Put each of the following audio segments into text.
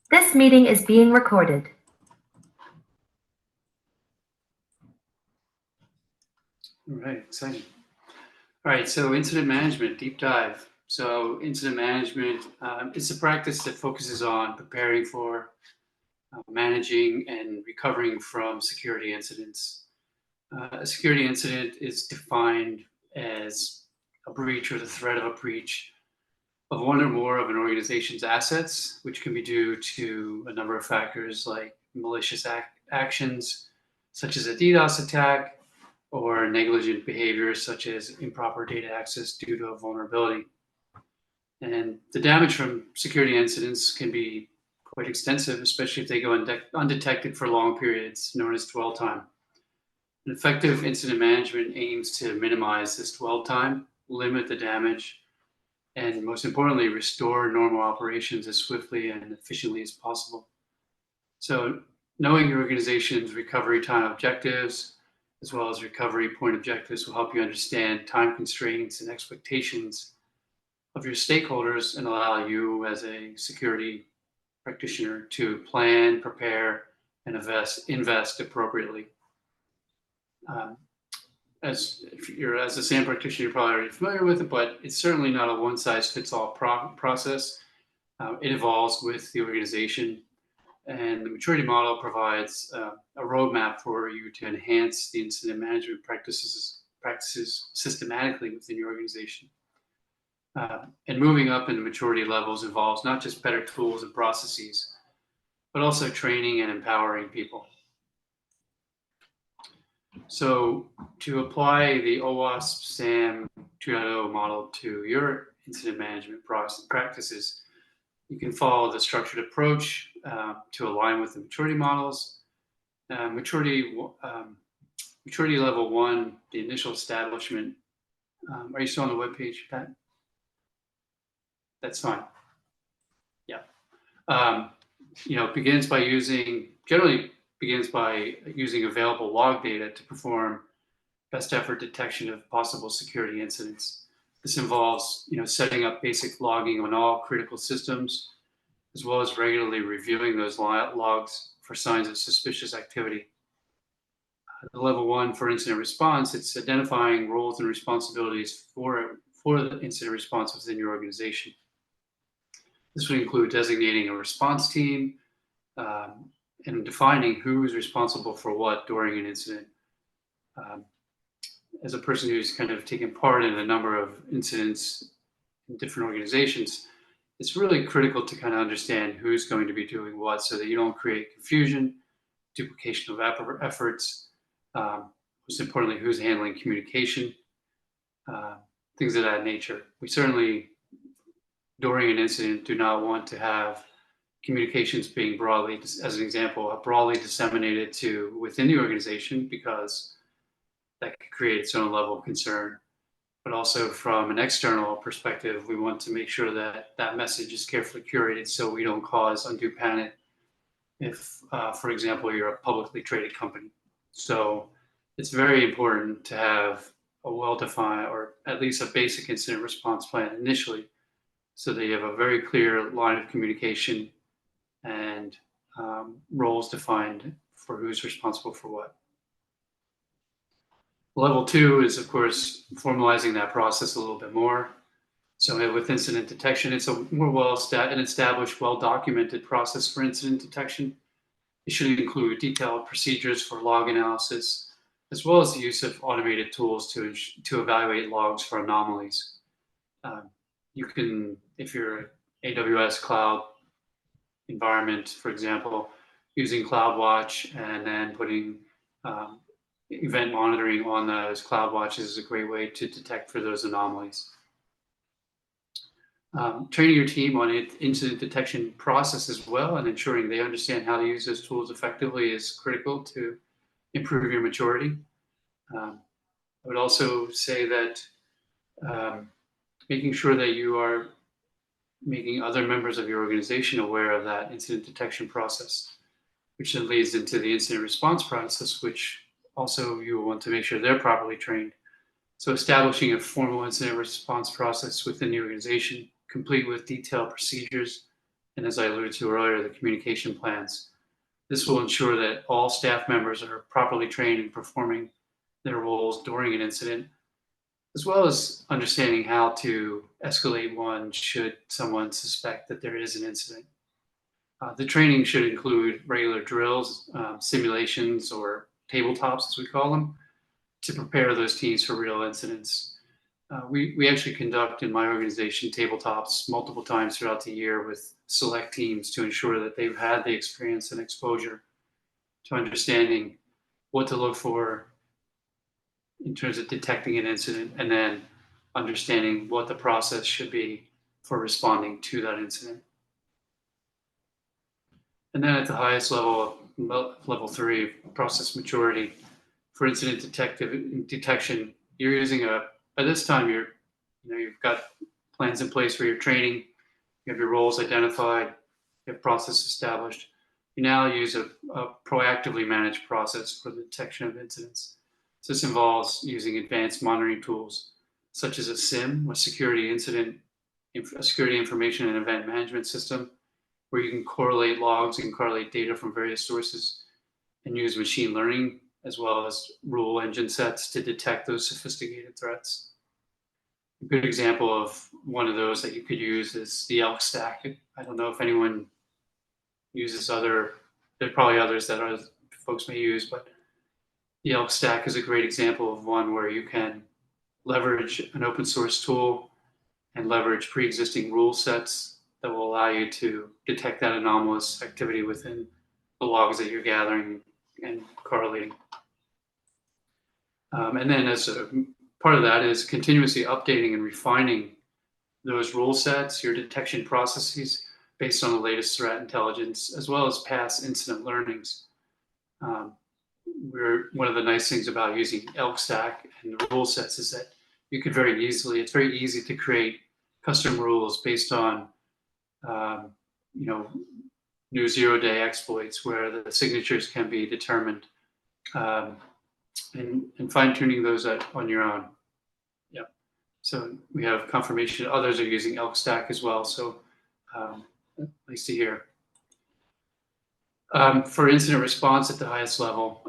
This meeting is being recorded. All right, exciting. All right, so incident management, deep dive. So incident management is a practice that focuses on preparing for, managing, and recovering from security incidents. A security incident is defined as a breach or the threat of a breach of one or more of an organization's assets, which can be due to a number of factors like malicious actions, such as a DDoS attack, or negligent behavior, such as improper data access due to a vulnerability. And the damage from security incidents can be quite extensive, especially if they go undetected for long periods, known as dwell time. An effective incident management aims to minimize this dwell time, limit the damage, and most importantly, restore normal operations as swiftly and efficiently as possible. So knowing your organization's recovery time objectives, as well as recovery point objectives, will help you understand time constraints and expectations of your stakeholders and allow you as a security practitioner to plan, prepare, and invest appropriately. As a SAMM practitioner, you're probably already familiar with it, but it's certainly not a one-size-fits-all process. It evolves with the organization, and the maturity model provides a roadmap for you to enhance the incident management practices systematically within your organization. And moving up in the maturity levels involves not just better tools and processes, but also training and empowering people. So to apply the OWASP SAMM 2.0 model to your incident management practices, you can follow the structured approach to align with the maturity models. Maturity level 1, the initial establishment. Are you still on the web page, Pat? That's fine. Yeah. Generally begins by using available log data to perform best effort detection of possible security incidents. This involves, setting up basic logging on all critical systems, as well as regularly reviewing those logs for signs of suspicious activity. Level 1 for incident response, it's identifying roles and responsibilities for the incident response within your organization. This would include designating a response team, and defining who's responsible for what during an incident. As a person who's kind of taken part in a number of incidents in different organizations, it's really critical to kind of understand who's going to be doing what so that you don't create confusion, duplication of efforts, most importantly, who's handling communication, things of that nature. We certainly, during an incident, do not want to have communications being broadly, as an example, broadly disseminated to within the organization, because that could create its own level of concern. But also from an external perspective, we want to make sure that that message is carefully curated so we don't cause undue panic if, for example, you're a publicly traded company. So it's very important to have a well-defined, or at least a basic incident response plan initially, so that you have a very clear line of communication and roles defined for who's responsible for what. Level 2 is, of course, formalizing that process a little bit more. So with incident detection, it's a more established, well-documented process for incident detection. It should include detailed procedures for log analysis, as well as the use of automated tools to evaluate logs for anomalies. You can, if you're an AWS cloud environment, for example, using CloudWatch and then putting event monitoring on those CloudWatches is a great way to detect for those anomalies. Training your team on incident detection process as well, and ensuring they understand how to use those tools effectively is critical to improve your maturity. I would also say that making sure that you are making other members of your organization aware of that incident detection process, which then leads into the incident response process, which also you want to make sure they're properly trained. So establishing a formal incident response process within the organization, complete with detailed procedures and as I alluded to earlier, the communication plans. This will ensure that all staff members are properly trained in performing their roles during an incident, as well as understanding how to escalate one should someone suspect that there is an incident. The training should include regular drills, simulations, or tabletops, as we call them, to prepare those teams for real incidents. We actually conduct in my organization tabletops multiple times throughout the year with select teams to ensure that they've had the experience and exposure to understanding what to look for in terms of detecting an incident, and then understanding what the process should be for responding to that incident. And then at the highest level, level 3, process maturity, for incident detection, you're using by this time you've got plans in place for your training, you have your roles identified, you have process established. You now use a proactively managed process for the detection of incidents. So this involves using advanced monitoring tools such as a SIM, a security information and event management system, where you can correlate logs and correlate data from various sources, and use machine learning as well as rule engine sets to detect those sophisticated threats. A good example of one of those that you could use is the ELK stack. I don't know if anyone uses there's probably others that folks may use, but the ELK stack is a great example of one where you can leverage an open source tool and leverage pre-existing rule sets that will allow you to detect that anomalous activity within the logs that you're gathering and correlating. And then as a part of that is continuously updating and refining those rule sets, your detection processes based on the latest threat intelligence, as well as past incident learnings. One of the nice things about using ELK stack and the rule sets is that you could it's very easy to create custom rules based on new 0-day exploits where the signatures can be determined, and fine-tuning those on your own. Yeah. So we have confirmation others are using ELK stack as well. So nice to hear. For incident response at the highest level,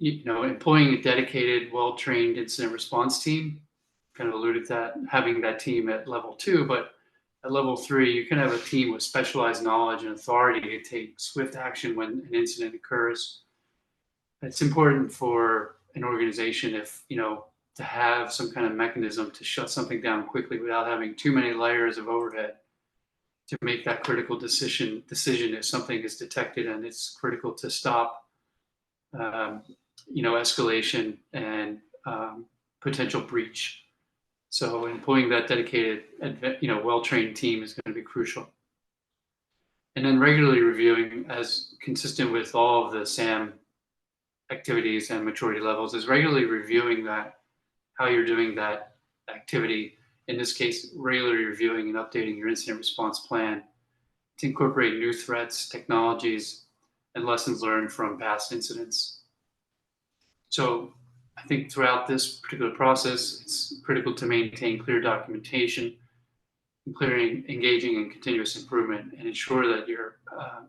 employing a dedicated, well-trained incident response team, kind of alluded to that, having that team at level 2, but at level 3, you can have a team with specialized knowledge and authority to take swift action when an incident occurs. It's important for an organization to have some kind of mechanism to shut something down quickly without having too many layers of overhead to make that critical decision if something is detected and it's critical to stop escalation and potential breach. So employing that dedicated, well-trained team is going to be crucial. And then regularly reviewing, as consistent with all of the SAMM activities and maturity levels, is regularly reviewing how you're doing that activity. In this case, regularly reviewing and updating your incident response plan to incorporate new threats, technologies, and lessons learned from past incidents. So I think throughout this particular process, it's critical to maintain clear documentation, engaging in continuous improvement, and ensure that your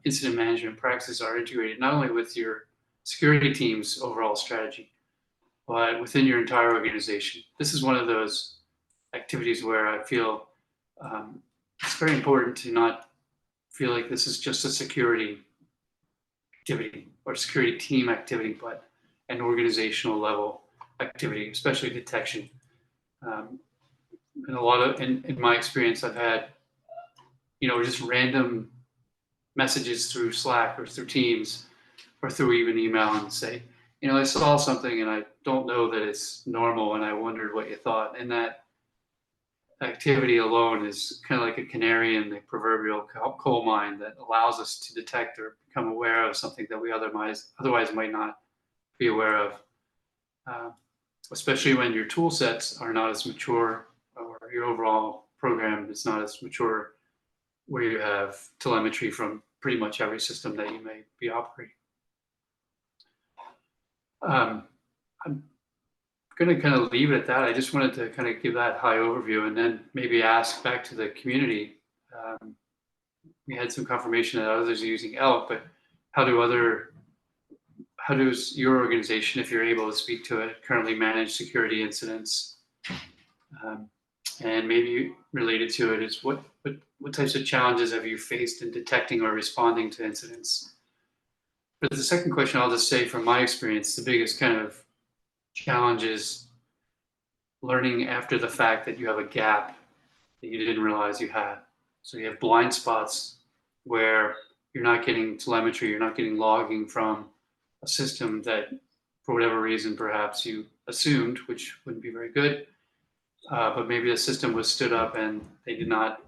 incident management practices are integrated not only with your security team's overall strategy, but within your entire organization. This is one of those activities where I feel it's very important to not feel like this is just a security activity or security team activity, but an organizational level activity, especially detection. And in my experience, I've had, just random messages through Slack or through Teams or through even email and say, I saw something and I don't know that it's normal and I wondered what you thought. And that activity alone is kind of like a canary in the proverbial coal mine that allows us to detect or become aware of something that we otherwise might not be aware of, especially when your tool sets are not as mature or your overall program is not as mature, where you have telemetry from pretty much every system that you may be operating. I'm going to kind of leave it at that. I just wanted to kind of give that high overview and then maybe ask back to the community, we had some confirmation that others are using ELK, but how does your organization, if you're able to speak to it, currently manage security incidents? Um, and maybe related to it is what types of challenges have you faced in detecting or responding to incidents? But the second question, I'll just say from my experience, the biggest kind of challenge is learning after the fact that you have a gap that you didn't realize you had. So you have blind spots where you're not getting telemetry, you're not getting logging from a system that, for whatever reason, perhaps you assumed, which wouldn't be very good. But maybe the system was stood up and they did not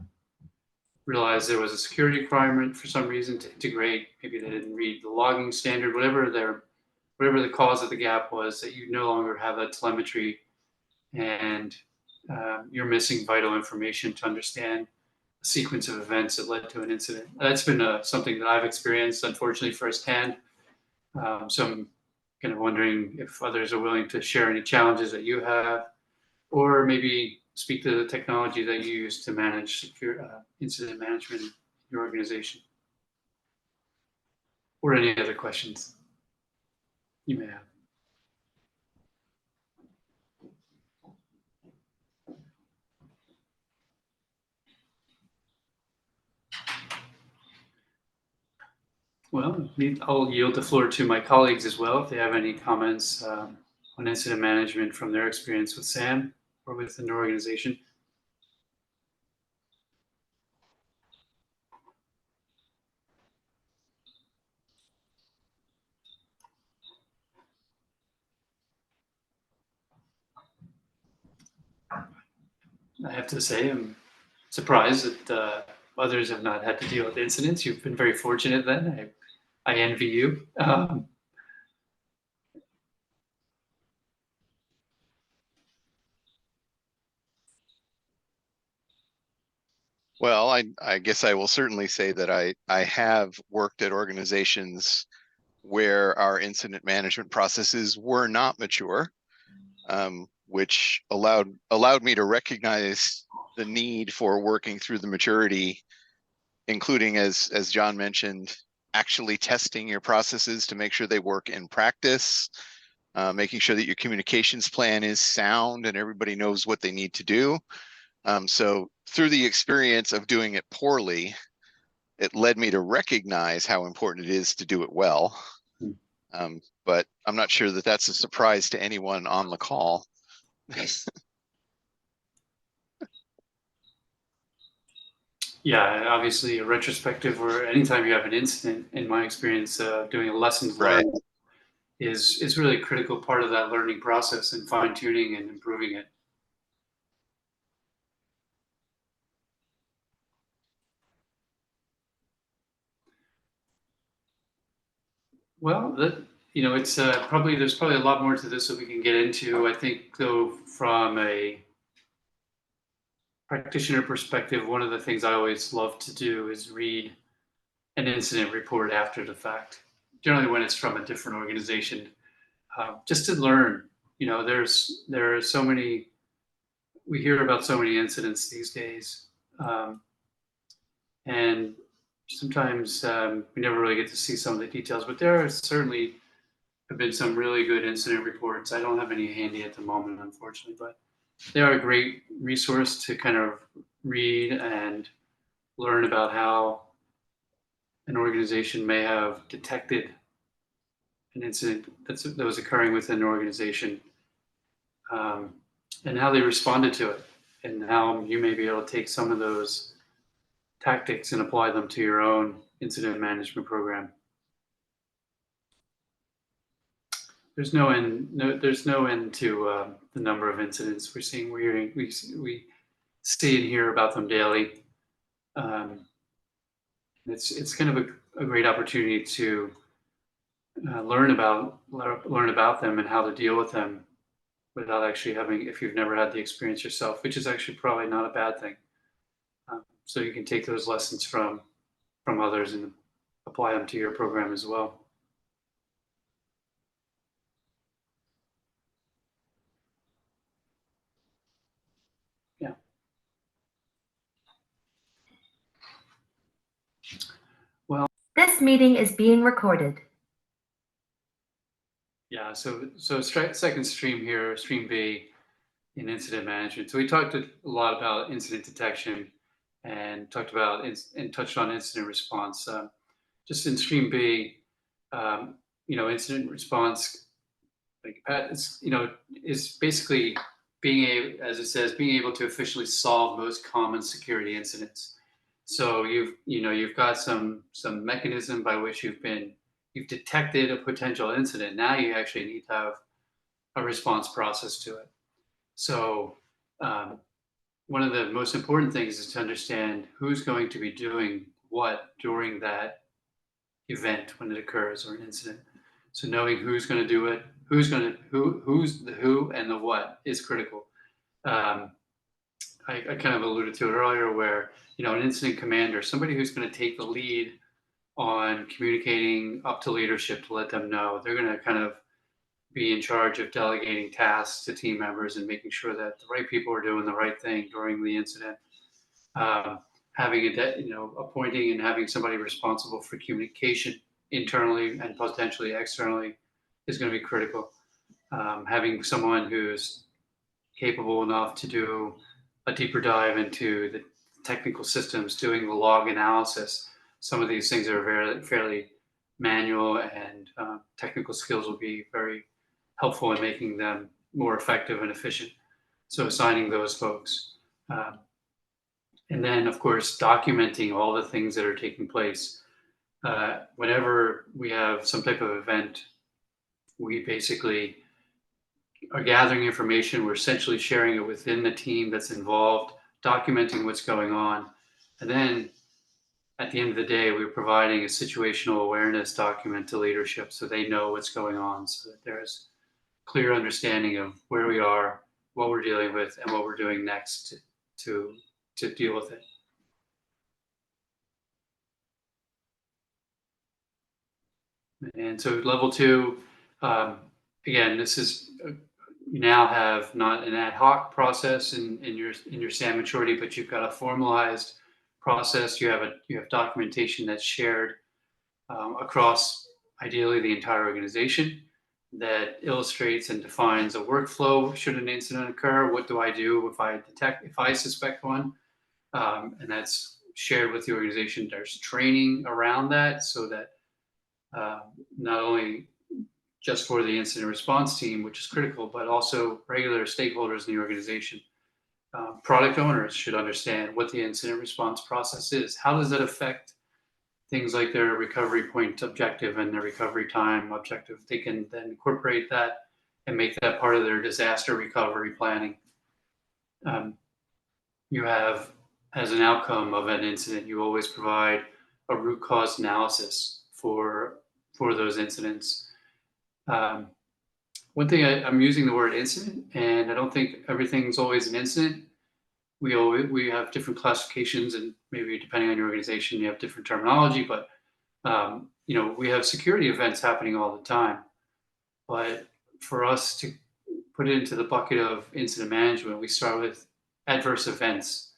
realize there was a security requirement for some reason to integrate. Maybe they didn't read the logging standard, whatever the cause of the gap was, that you no longer have that telemetry and you're missing vital information to understand a sequence of events that led to an incident. That's been something that I've experienced, unfortunately, firsthand. So I'm kind of wondering if others are willing to share any challenges that you have, or maybe speak to the technology that you use to manage secure incident management in your organization, or any other questions you may have. Well, I'll yield the floor to my colleagues as well if they have any comments on incident management from their experience with SAM or within their organization. I have to say, I'm surprised that others have not had to deal with incidents. You've been very fortunate then. I envy you. Well, I guess I will certainly say that I have worked at organizations where our incident management processes were not mature, which allowed me to recognize the need for working through the maturity, including, as John mentioned, actually testing your processes to make sure they work in practice, making sure that your communications plan is sound and everybody knows what they need to do. So through the experience of doing it poorly, it led me to recognize how important it is to do it well. But I'm not sure that that's a surprise to anyone on the call. Yeah, obviously a retrospective or anytime you have an incident, in my experience, doing a lessons Right. learned is really a critical part of that learning process and fine tuning and improving it. Well, it's there's probably a lot more to this that we can get into. I think though, from a practitioner perspective, one of the things I always love to do is read an incident report after the fact, generally when it's from a different organization, just to learn. There are so many, we hear about so many incidents these days, and sometimes we never really get to see some of the details, but there are certainly have been some really good incident reports. I don't have any handy at the moment, unfortunately, but they are a great resource to kind of read and learn about how an organization may have detected an incident that was occurring within an organization, um, and how they responded to it, and how you may be able to take some of those tactics and apply them to your own incident management program. There's no end to the number of incidents we're seeing. We see and hear about them daily. It's kind of a great opportunity to learn about them and how to deal with them without actually having, if you've never had the experience yourself, which is actually probably not a bad thing. So you can take those lessons from others and apply them to your program as well. Yeah. This meeting is being recorded. Yeah, so second stream here, stream B in incident management. So we talked a lot about incident detection and talked about and touched on incident response. Just in stream B, incident response, like is basically being able, as it says, being able to efficiently solve most common security incidents. So you've got some mechanism by which you've detected a potential incident. Now you actually need to have a response process to it. So um, one of the most important things is to understand who's going to be doing what during that event when it occurs or an incident. So knowing who's going to do it, who's the who and the what is critical. Um, I kind of alluded to it earlier, where an incident commander, somebody who's going to take the lead on communicating up to leadership to let them know. They're going to kind of be in charge of delegating tasks to team members and making sure that the right people are doing the right thing during the incident. Having appointing and having somebody responsible for communication internally and potentially externally is going to be critical. Having someone who's capable enough to do a deeper dive into the technical systems, doing the log analysis. Some of these things are fairly manual, and technical skills will be very helpful in making them more effective and efficient. So assigning those folks. And then, of course, documenting all the things that are taking place. Whenever we have some type of event, we basically are gathering information. We're essentially sharing it within the team that's involved, documenting what's going on. And then at the end of the day, we're providing a situational awareness document to leadership so they know what's going on, so that there's clear understanding of where we are, what we're dealing with, and what we're doing next to deal with it. And so level 2, again, this is you now have not an ad hoc process in your SAM maturity, but you've got a formalized process. You have documentation that's shared across ideally the entire organization that illustrates and defines a workflow should an incident occur. What do I do if I suspect one? And that's shared with the organization. There's training around that so that not only just for the incident response team, which is critical, but also regular stakeholders in the organization. Product owners should understand what the incident response process is. How does that affect things like their recovery point objective and their recovery time objective? They can then incorporate that and make that part of their disaster recovery planning. You have, as an outcome of an incident, you always provide a root cause analysis for those incidents. One thing I'm using the word incident, and I don't think everything's always an incident. We have different classifications, and maybe depending on your organization, you have different terminology. But we have security events happening all the time. But for us to put it into the bucket of incident management, we start with adverse events.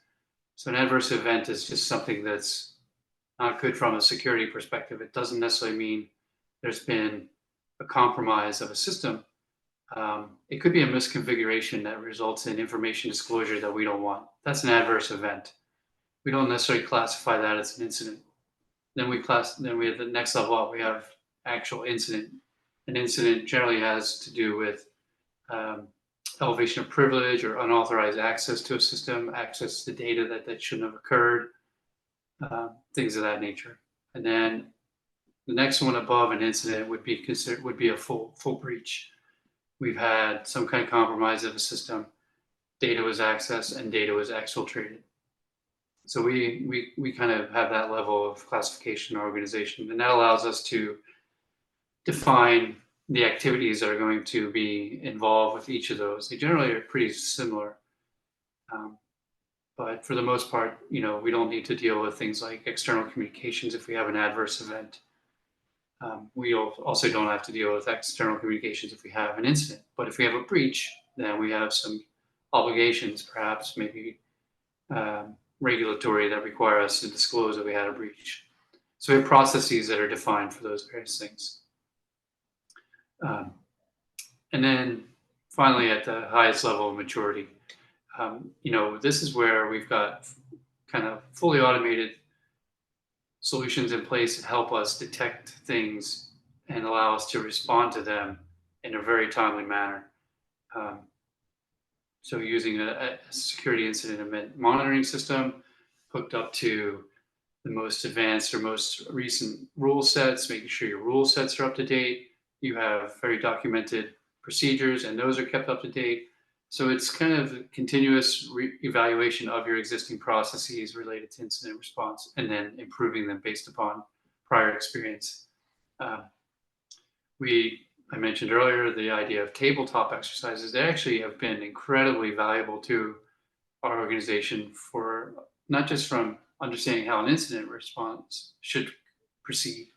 So an adverse event is just something that's not good from a security perspective. It doesn't necessarily mean there's been a compromise of a system. It could be a misconfiguration that results in information disclosure that we don't want. That's an adverse event. We don't necessarily classify that as an incident. Then we have the next level up. We have actual incident. An incident generally has to do with elevation of privilege or unauthorized access to a system, access to data that shouldn't have occurred, things of that nature. And then the next one above an incident would be a full breach. We've had some kind of compromise of a system, data was accessed and data was exfiltrated. So we kind of have that level of classification or organization, and that allows us to define the activities that are going to be involved with each of those. They generally are pretty similar. But for the most part, we don't need to deal with things like external communications if we have an adverse event. We also don't have to deal with external communications if we have an incident. But if we have a breach, then we have some obligations, perhaps maybe regulatory, that require us to disclose that we had a breach. So we have processes that are defined for those various things. And then finally, at the highest level of maturity, this is where we've got kind of fully automated solutions in place that help us detect things and allow us to respond to them in a very timely manner. So using a security incident event monitoring system hooked up to the most advanced or most recent rule sets, making sure your rule sets are up to date. You have very documented procedures and those are kept up to date. So it's kind of a continuous evaluation of your existing processes related to incident response and then improving them based upon prior experience. I mentioned earlier the idea of tabletop exercises. They actually have been incredibly valuable to our organization for not just from understanding how an incident response should proceed,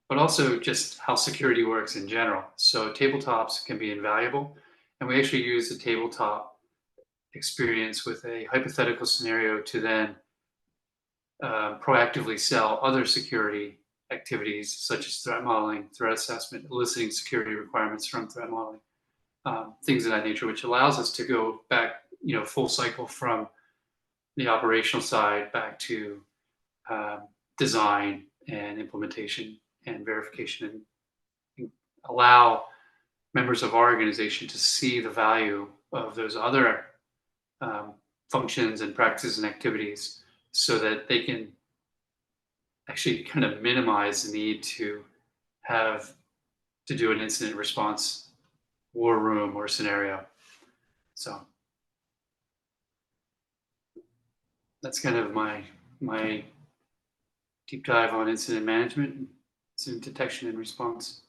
but also just how security works in general. So tabletops can be invaluable. And we actually use the tabletop experience with a hypothetical scenario to then proactively sell other security activities such as threat modeling, threat assessment, eliciting security requirements from threat modeling, things of that nature, which allows us to go back, full cycle from the operational side back to design and implementation and verification, and allow members of our organization to see the value of those other functions and practices and activities so that they can actually kind of minimize the need to have to do an incident response war room or scenario. So that's kind of my deep dive on incident management, incident detection and response.